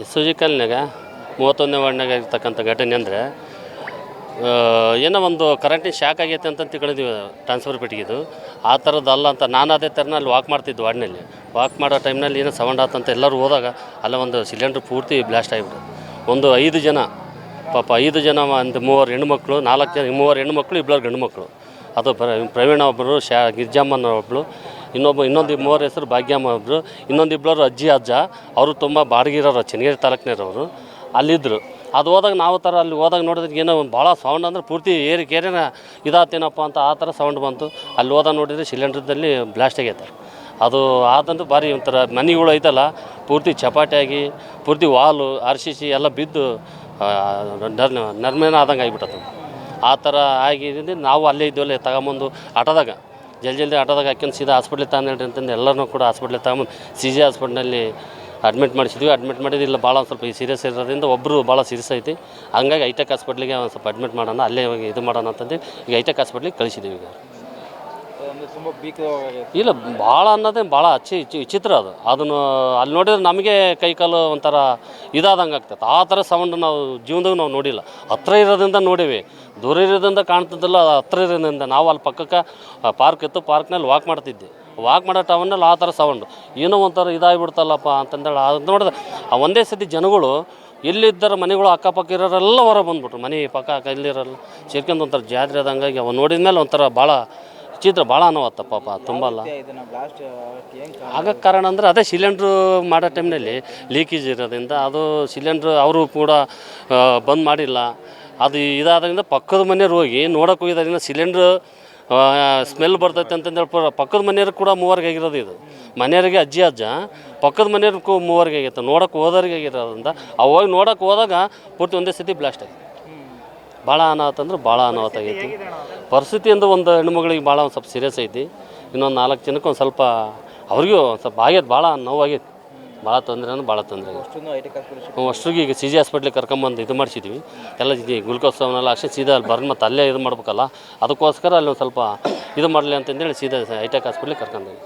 ಎಸ್.ಓ.ಜಿ ಕಾಲನಿಯಾಗ 31ನೇ ವಾರ್ಡ್ನಾಗ ಇರ್ತಕ್ಕಂಥ ಘಟನೆ ಅಂದರೆ ಏನೋ ಒಂದು ಕರೆಂಟಿನ ಶಾಕ್ ಆಗೈತೆ ಅಂತ ತಿಳ್ಕೊಂಡಿದ್ದೀವಿ. ಟ್ರಾನ್ಸ್ಫರ್ ಪೆಟ್ಟಿಗೆದು ಆ ಥರದ್ದಲ್ಲ ಅಂತ ನಾನು ಅದೇ ಥರನ ಅಲ್ಲಿ ವಾಕ್ ಮಾಡ್ತಿದ್ದು ವಾರ್ಡ್ನಲ್ಲಿ. ವಾಕ್ ಮಾಡೋ ಟೈಮ್ನಲ್ಲಿ ಏನೋ ಸೌಂಡ್ ಆತಂತ ಎಲ್ಲರೂ ಹೋದಾಗ ಅಲ್ಲ ಒಂದು ಸಿಲಿಂಡ್ರ್ ಪೂರ್ತಿ ಬ್ಲಾಸ್ಟ್ ಆಗಿಬಿಟ್ಟು ಒಂದು 5 ಜನ ಪಾಪ 5 ಜನ ಒಂದು 3 ಹೆಣ್ಮಕ್ಳು 4 ಜನ 3 ಹೆಣ್ಮಕ್ಳು 2 ಗಂಡು ಮಕ್ಕಳು. ಅದು ಪ್ರವೀಣ ಒಬ್ಬರು ಗಿರ್ಜಮ್ಮನ ಒಬ್ಬಳು, ಇನ್ನೊಂದು 3 ಹೆಸರು ಭಾಗ್ಯಮ್ಮ ಒಬ್ಬರು, ಇನ್ನೊಂದಿಬ್ಬರು ಅಜ್ಜಿ ಅಜ್ಜ. ಅವರು ತುಂಬ ಬಾಡಿಗಿರೋರು ಚನ್ನಗಿರಿ ತಾಲೂಕಿನವರು ಅಲ್ಲಿದ್ದರು. ಅದು ಹೋದಾಗ ನಾವು ಥರ ಅಲ್ಲಿ ಹೋದಾಗ ನೋಡಿದ್ರೆ ಏನೋ ಭಾಳ ಸೌಂಡ್ ಅಂದರೆ ಪೂರ್ತಿ ಏರಿನ ಇದಾತೇನಪ್ಪ ಅಂತ ಆ ಥರ ಸೌಂಡ್ ಬಂತು. ಅಲ್ಲಿ ಹೋದಾಗ ನೋಡಿದರೆ ಸಿಲಿಂಡ್ರದಲ್ಲಿ ಬ್ಲಾಸ್ಟ್ ಆಗೈತೆ. ಅದು ಆದಂತೂ ಭಾರಿ ಒಂಥರ ಮನೆಗಳು ಐತಲ್ಲ ಪೂರ್ತಿ ಚಪಾಟಿಯಾಗಿ ಪೂರ್ತಿ ವಾಲು RCC ಎಲ್ಲ ಬಿದ್ದು ನರ್ಮೇನ ಆದಂಗೆ ಆಗಿಬಿಟ್ಟದು. ಆ ಥರ ಆಗಿದ್ದು ನಾವು ಅಲ್ಲೇ ಇದ್ದೀವಲ್ಲ ತಗೊಂಬಂದು ಆಟೋದಾಗ ಜಲ್ದಿ ಆಟೋದಾಗ ಹಾಕ್ಯಂಡು ಸೀದಾ ಹಾಸ್ಪಿಟ್ಲಿಗೆ ತಗೊಂಡ್ರಿ ಅಂತಂದು ಎಲ್ಲರೂ ಕೂಡ ಹಾಸ್ಪಿಟ್ಲಿಗೆ ತಗೊಂಬಂದು CG ಹಾಸ್ಪಿಟ್ಲಲ್ಲಿ ಅಡ್ಮಿಟ್ ಮಾಡಿಸಿದ್ವಿ. ಅಡ್ಮಿಟ್ ಮಾಡಿದಿಲ್ಲ ಭಾಳ ಒಂದು ಸ್ವಲ್ಪ ಸೀರಿಯಸ್ ಇರೋದ್ರಿಂದ ಒಬ್ಬರು ಭಾಳ ಸೀರಿಯಸ್ ಐತಿ. ಹಂಗಾಗಿ ಹೈಟೆಕ್ ಹಾಸ್ಪಿಟ್ಲಿಗೆ ಒಂದು ಸ್ವಲ್ಪ ಅಡ್ಮಿಟ್ ಮಾಡೋಣ, ಅಲ್ಲೇ ಇದು ಮಾಡೋಣ ಅಂತಂದು ಈಗ ಹೈಟೆಕ್ ಹಾಸ್ಪಿಟ್ಲಿಗೆ ಕಳಿಸಿದ್ದೀವಿ. ಈಗ ಇಲ್ಲ ಭಾಳ ಅನ್ನೋದೇ ಭಾಳ ವಿಚಿತ್ರ ಅದನ್ನು ಅಲ್ಲಿ ನೋಡಿದ್ರೆ ನಮಗೆ ಕೈಕಾಲು ಒಂಥರ ಇದಾದಂಗೆ ಆಗ್ತೈತೆ. ಆ ಥರ ಸೌಂಡ್ ನಾವು ಜೀವನದಾಗ ನಾವು ನೋಡಿಲ್ಲ. ಹತ್ರ ಇರೋದ್ರಿಂದ ನೋಡೀವಿ, ದೂರ ಇರೋದ್ರಿಂದ ಕಾಣ್ತಿದ್ದಿಲ್ಲ. ಹತ್ರ ಇರೋದ್ರಿಂದ ನಾವು ಅಲ್ಲಿ ಪಕ್ಕಕ್ಕೆ ಪಾರ್ಕ್ ಇತ್ತು, ಪಾರ್ಕ್ನಲ್ಲಿ ವಾಕ್ ಮಾಡ್ತಿದ್ದೆ. ವಾಕ್ ಮಾಡೋ ಟೈಮ್ನಲ್ಲಿ ಆ ಥರ ಸೌಂಡು ಏನೋ ಒಂಥರ ಇದಾಗಿಬಿಡ್ತಲ್ಲಪ್ಪ ಅಂತಂದೇಳಿ ಅದು ನೋಡಿದ್ರೆ ಒಂದೇ ಸತಿ ಜನಗಳು ಎಲ್ಲಿದ್ದರ ಮನೆಗಳು ಅಕ್ಕಪಕ್ಕ ಇರೋರೆಲ್ಲ ಹೊರ ಬಂದ್ಬಿಟ್ರು. ಮನೆ ಪಕ್ಕ ಇಲ್ಲಿರೋಲ್ಲ ಸೇರ್ಕೊಂಡು ಒಂಥರ ಜಾತ್ರೆ ಆದಂಗಾಗಿ ಅವು ನೋಡಿದ ಮೇಲೆ ಒಂಥರ ಭಾಳ ಚಿತ್ರ ಭಾಳ ಅನ್ನೋವತ್ತ ಪಾಪ ತುಂಬ ಅಲ್ಲ. ಆಗಕ್ಕೆ ಕಾರಣ ಅಂದರೆ ಅದೇ ಸಿಲಿಂಡ್ರು ಮಾಡೋ ಟೈಮ್ನಲ್ಲಿ ಲೀಕೇಜ್ ಇರೋದ್ರಿಂದ ಅದು ಸಿಲಿಂಡ್ರು ಅವರು ಕೂಡ ಬಂದ್ ಮಾಡಿಲ್ಲ. ಅದು ಇದಾದ್ರಿಂದ ಪಕ್ಕದ ಮನೆಯವ್ರು ಹೋಗಿ ನೋಡೋಕೆ ಹೋಗಿದ್ದರಿಂದ ಸಿಲಿಂಡ್ರು ಸ್ಮೆಲ್ ಬರ್ತೈತೆ ಅಂತಂದೇಳಿ ಪಕ್ಕದ ಮನೆಯವ್ರಿಗೆ ಕೂಡ 3 ಆಗಿರೋದು. ಇದು ಮನೆಯವರಿಗೆ ಅಜ್ಜಿ ಅಜ್ಜ, ಪಕ್ಕದ ಮನೆಯವ್ರಿಗೂ 3 ಆಗೈತೆ. ನೋಡೋಕೆ ಹೋದವ್ರಿಗೆ ಆಗಿರೋದ್ರಿಂದ ಅವಾಗ ನೋಡೋಕೆ ಹೋದಾಗ ಪೂರ್ತಿ ಒಂದೇ ಸತಿ ಬ್ಲಾಸ್ಟ್ ಆಗಿದೆ. ಭಾಳ ಅನಾಹುತ ಅಂದ್ರೆ ಭಾಳ ಅನಾಹುತ ಆಗೈತಿ. ಪರಿಸ್ಥಿತಿ ಅಂದ್ರೆ ಒಂದು ಹೆಣ್ಮಗಳಿಗೆ ಭಾಳ ಒಂದು ಸ್ವಲ್ಪ ಸೀರಿಯಸ್ ಐತಿ. ಇನ್ನೊಂದು 4 ಜನಕ್ಕೆ ಒಂದು ಸ್ವಲ್ಪ ಅವ್ರಿಗೂ ಒಂದು ಸ್ವಲ್ಪ ಆಗೈತೆ, ಭಾಳ ನೋವಾಗೈತಿ. ಭಾಳ ತೊಂದರೆ ಅಂದ್ರೆ ಭಾಳ ತೊಂದರೆ ಆಗೈತೆ. ಅಷ್ಟಿಗೆ ಈಗ CG ಹಾಸ್ಪಿಟ್ಲಿಗೆ ಕರ್ಕೊಂಬಂದು ಇದು ಮಾಡಿಸಿದ್ವಿ. ಎಲ್ಲ ಗ್ಲುಕೋಸ್ ಅವನ್ನೆಲ್ಲ ಅಷ್ಟೇ ಸೀದಾ ಅಲ್ಲಿ ಬರ್ದು ಮತ್ತು ಅಲ್ಲೇ ಇದು ಮಾಡ್ಬೇಕಲ್ಲ, ಅದಕ್ಕೋಸ್ಕರ ಅಲ್ಲಿ ಒಂದು ಸ್ವಲ್ಪ ಇದು ಮಾಡಲಿ ಅಂತಂದೇಳಿ ಸೀದಾ ಹೈಟೆಕ್ ಹಾಸ್ಪಿಟ್ಲಿಗೆ ಕರ್ಕೊಂಡ್ವಿ.